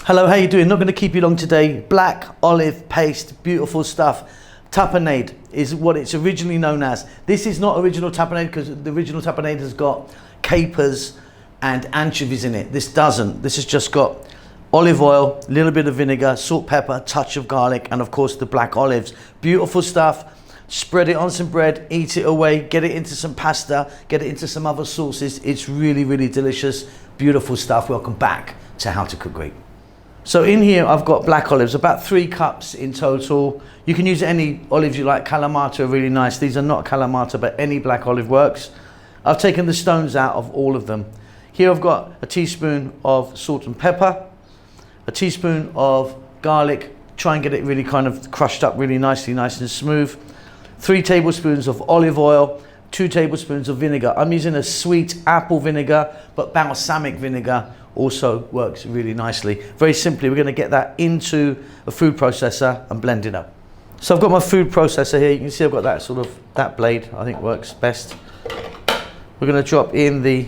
Hello, how you doing? Not going to keep you long today. Black olive paste, beautiful stuff. Tapenade is what it's originally known as. This is not original tapenade because the original tapenade has got capers and anchovies in it. This doesn't. This has just got olive oil, a little bit of vinegar, salt, pepper, touch of garlic, and of course the black olives. Beautiful stuff. Spread it on some bread, eat it away, get it into some pasta, get it into some other sauces. It's really, really delicious. Beautiful stuff. Welcome back to How to Cook Great. So in here I've got black olives, about 3 cups in total. You can use any olives you like. Kalamata are really nice. These are not Kalamata, but any black olive works. I've taken the stones out of all of them. Here I've got a teaspoon of salt and pepper, a teaspoon of garlic. Try and get it really kind of crushed up really nicely, nice and smooth. 3 tablespoons of olive oil, 2 tablespoons of vinegar. I'm using a sweet apple vinegar, but balsamic vinegar also works really nicely. Very simply, we're going to get that into a food processor and blend it up. So I've got my food processor here. You can see I've got that sort of, that blade I think works best. We're going to drop in the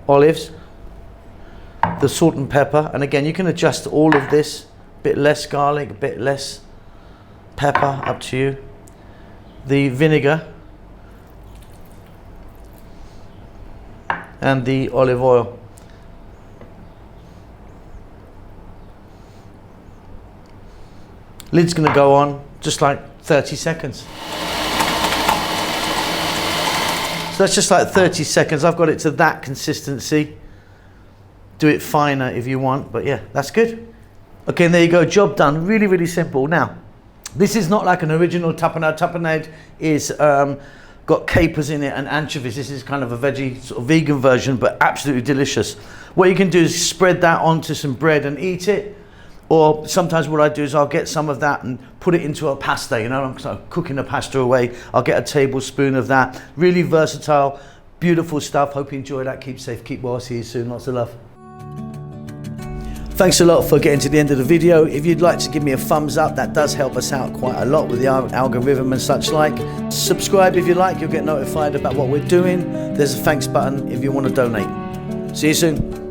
olives, the salt and pepper, and again you can adjust all of this, a bit less garlic, a bit less pepper, up to you. The vinegar and the olive oil. Lid's going to go on just like 30 seconds. So that's just like 30 seconds. I've got it to that consistency. Do it finer if you want, but yeah, that's good. Okay, and there you go, job done. Really, really simple. Now, this is not like an original tapenade. Tapenade is got capers in it and anchovies. This is kind of a veggie, sort of vegan version, but absolutely delicious. What you can do is spread that onto some bread and eat it. Or sometimes what I do is I'll get some of that and put it into a pasta, you know, I'm cooking a pasta away. I'll get a tablespoon of that. Really versatile, beautiful stuff. Hope you enjoy that. Keep safe, keep well. See you soon. Lots of love. Thanks a lot for getting to the end of the video. If you'd like to give me a thumbs up, that does help us out quite a lot with the algorithm and such like. Subscribe if you like, you'll get notified about what we're doing. There's a thanks button if you want to donate. See you soon.